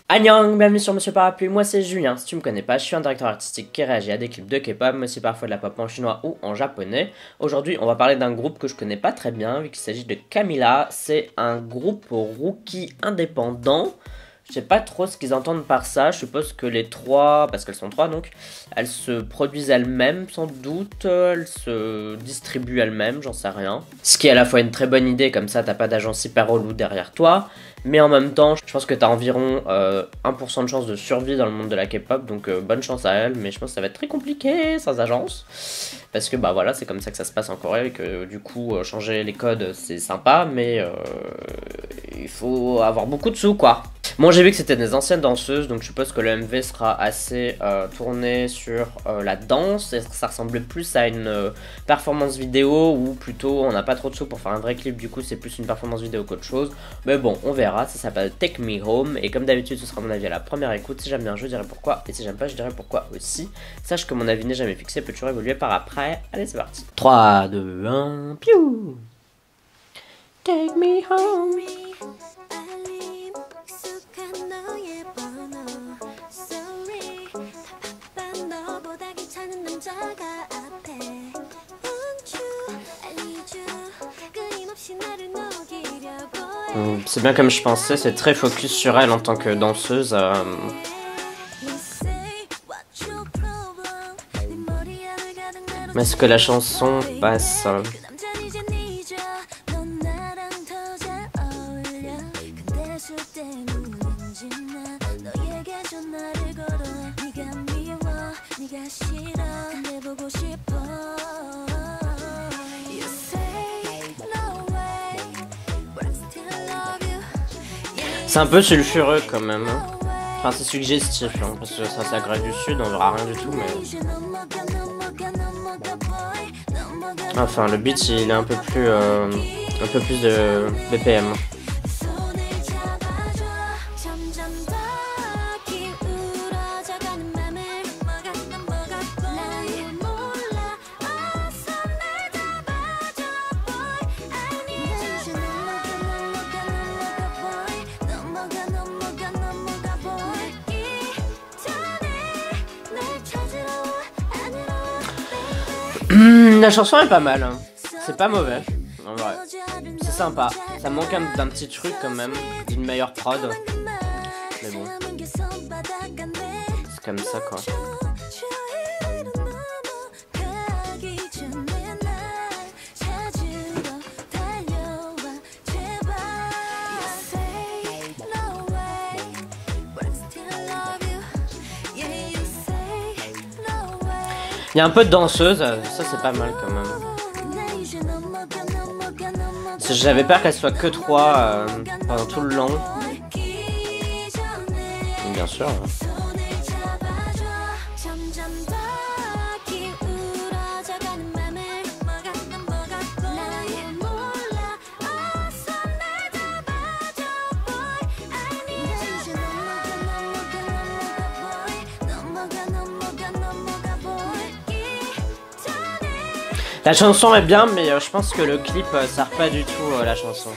Annyeong, bienvenue sur Monsieur Parapluie, moi c'est Julien, si tu me connais pas, je suis un directeur artistique qui réagit à des clips de K-pop, mais aussi parfois de la pop en chinois ou en japonais. Aujourd'hui, on va parler d'un groupe que je connais pas très bien, vu qu'il s'agit de Camila. C'est un groupe rookie indépendant. Je sais pas trop ce qu'ils entendent par ça, je suppose que les trois, parce qu'elles sont trois donc, elles se produisent elles-mêmes sans doute, elles se distribuent elles-mêmes, j'en sais rien. Ce qui est à la fois une très bonne idée, comme ça t'as pas d'agence hyper relou derrière toi, mais en même temps, je pense que t'as environ 1% de chance de survie dans le monde de la K-pop, donc bonne chance à elles, mais je pense que ça va être très compliqué sans agence. Parce que bah voilà, c'est comme ça que ça se passe en Corée, et que du coup, changer les codes c'est sympa, mais il faut avoir beaucoup de sous quoi. Bon, j'ai vu que c'était des anciennes danseuses, donc je suppose que le MV sera assez tourné sur la danse, et ça ressemblait plus à une performance vidéo, ou plutôt on n'a pas trop de sous pour faire un vrai clip, du coup c'est plus une performance vidéo qu'autre chose. Mais bon, on verra, ça s'appelle Take Me Home, et comme d'habitude ce sera mon avis à la première écoute. Si j'aime bien je dirai pourquoi, et si j'aime pas je dirai pourquoi aussi. Sache que mon avis n'est jamais fixé, peut toujours évoluer par après. Allez c'est parti. 3, 2, 1, piou. Take me home. C'est bien comme je pensais, c'est très focus sur elle en tant que danseuse. Mais est-ce que la chanson passe C'est un peu sulfureux quand même. Enfin c'est suggestif hein, parce que ça c'est la Grèce du Sud, on verra rien du tout mais... Enfin le beat il est un peu plus de BPM. La chanson est pas mal, hein. C'est pas mauvais, en vrai. C'est sympa, ça manque d'un petit truc quand même, d'une meilleure prod. Mais bon, c'est comme ça quoi. Il y a un peu de danseuse, ça c'est pas mal quand même. J'avais peur qu'elle soit que 3 pendant tout le long. Bien sûr. Hein. La chanson est bien, mais je pense que le clip sert pas du tout la chanson.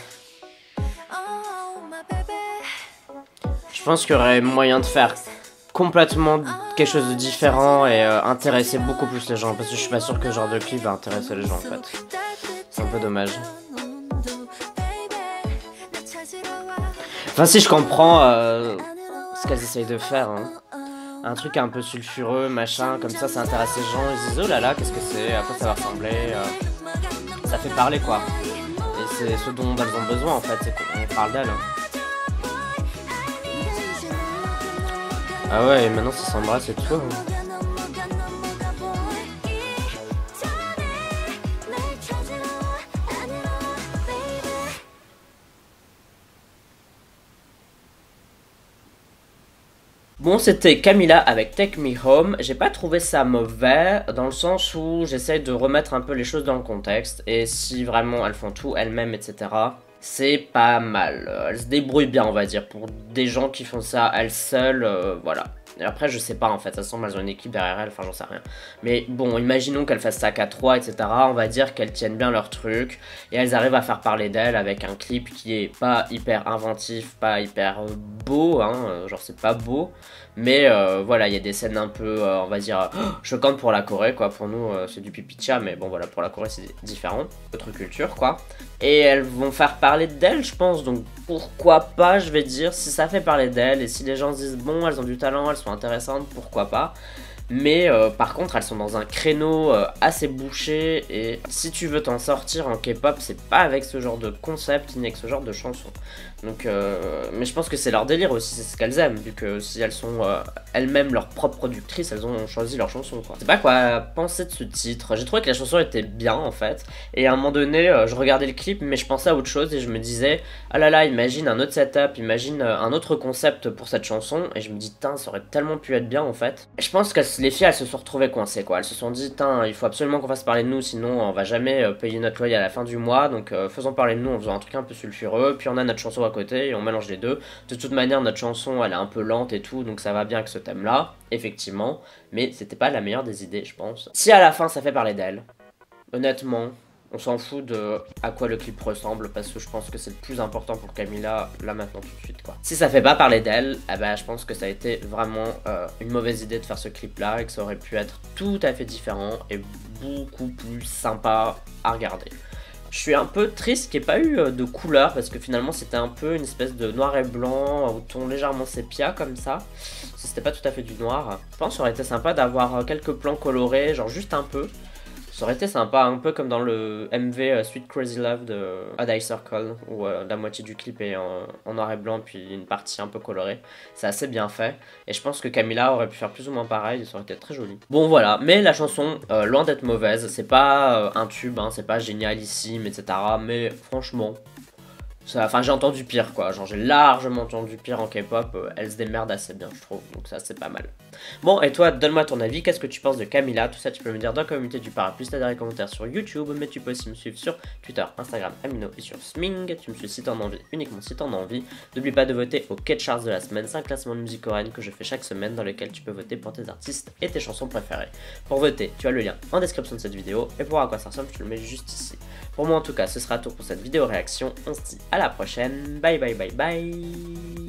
Je pense qu'il y aurait moyen de faire complètement quelque chose de différent et intéresser beaucoup plus les gens. Parce que je suis pas sûr que ce genre de clip va intéresser les gens en fait. C'est un peu dommage. Enfin si je comprends ce qu'elles essayent de faire. Hein. Un truc un peu sulfureux, machin, comme ça intéresse les gens, ils disent oh là là, qu'est-ce que c'est, à quoi ça va ressembler, ça fait parler quoi. Et c'est ce dont elles ont besoin en fait, c'est qu'on parle d'elles. Ah ouais, et maintenant ça s'embrasse et tout. Hein. Bon, c'était Camila avec Take Me Home. J'ai pas trouvé ça mauvais, dans le sens où j'essaie de remettre un peu les choses dans le contexte. Et si vraiment elles font tout elles-mêmes, etc., c'est pas mal. Elles se débrouillent bien, on va dire, pour des gens qui font ça elles seules, voilà. Et après, je sais pas en fait, ça se semble, elles ont une équipe derrière elles, enfin j'en sais rien. Mais bon, imaginons qu'elles fassent ça qu'à 3, etc. On va dire qu'elles tiennent bien leur truc et elles arrivent à faire parler d'elles avec un clip qui est pas hyper inventif, pas hyper beau, hein, genre c'est pas beau. Mais voilà, il y a des scènes un peu, on va dire, choquantes pour la Corée, quoi. Pour nous, c'est du pipicha, mais bon voilà, pour la Corée c'est différent, autre culture, quoi. Et elles vont faire parler d'elles, je pense, donc pourquoi pas, je vais dire, si ça fait parler d'elles, et si les gens se disent, bon, elles ont du talent, elles sont intéressantes, pourquoi pas. Mais par contre, elles sont dans un créneau assez bouché, et si tu veux t'en sortir en K-pop, c'est pas avec ce genre de concept, ni avec ce genre de chansons. Donc, mais je pense que c'est leur délire aussi, c'est ce qu'elles aiment, vu que si elles sont elles-mêmes leurs propres productrices, elles ont choisi leurs chansons, quoi. Je sais pas quoi penser de ce titre, j'ai trouvé que la chanson était bien, en fait, et à un moment donné, je regardais le clip, mais je pensais à autre chose, et je me disais, ah là là, imagine un autre setup, imagine un autre concept pour cette chanson, et je me dis, tain, ça aurait tellement pu être bien, en fait. Et je pense que les filles, elles se sont retrouvées coincées, quoi, elles se sont dit, tain, il faut absolument qu'on fasse parler de nous, sinon on va jamais payer notre loyer à la fin du mois, donc faisons parler de nous en faisant un truc un peu sulfureux, puis on a notre chanson à côté et on mélange les deux. De toute manière, notre chanson elle est un peu lente et tout, donc ça va bien avec ce thème là, effectivement, mais c'était pas la meilleure des idées, je pense. Si à la fin ça fait parler d'elle, honnêtement, on s'en fout de à quoi le clip ressemble, parce que je pense que c'est le plus important pour Camila là maintenant tout de suite, quoi. Si ça fait pas parler d'elle, eh ben, je pense que ça a été vraiment une mauvaise idée de faire ce clip là et que ça aurait pu être tout à fait différent et beaucoup plus sympa à regarder. Je suis un peu triste qu'il n'y ait pas eu de couleur, parce que finalement c'était un peu une espèce de noir et blanc au ton légèrement sépia comme ça. C'était pas tout à fait du noir. Je pense que ça aurait été sympa d'avoir quelques plans colorés, genre juste un peu. Ça aurait été sympa, un peu comme dans le MV Sweet Crazy Love de Odd Eye Circle, où la moitié du clip est en noir et blanc, puis une partie un peu colorée. C'est assez bien fait, et je pense que Camila aurait pu faire plus ou moins pareil, ça aurait été très joli. Bon voilà, mais la chanson, loin d'être mauvaise, c'est pas un tube, hein, c'est pas génialissime, etc. Mais franchement, enfin j'ai entendu pire, quoi, genre j'ai largement entendu pire en K-pop, elle se démerde assez bien, je trouve, donc ça c'est pas mal. Bon, et toi, donne-moi ton avis, qu'est-ce que tu penses de Camila? Tout ça tu peux me dire dans la communauté du Parapluie, c'est dans les commentaires sur YouTube, mais tu peux aussi me suivre sur Twitter, Instagram, Amino et sur Sming. Tu me suis si t'en as envie, uniquement si t'en as envie. N'oublie pas de voter au K-Charts de la semaine, c'est un classement de musique coréenne que je fais chaque semaine, dans lequel tu peux voter pour tes artistes et tes chansons préférées. Pour voter, tu as le lien en description de cette vidéo, et pour voir à quoi ça ressemble, je te le mets juste ici. Pour moi en tout cas, ce sera tout pour cette vidéo réaction, on se dit à la prochaine, bye bye bye bye.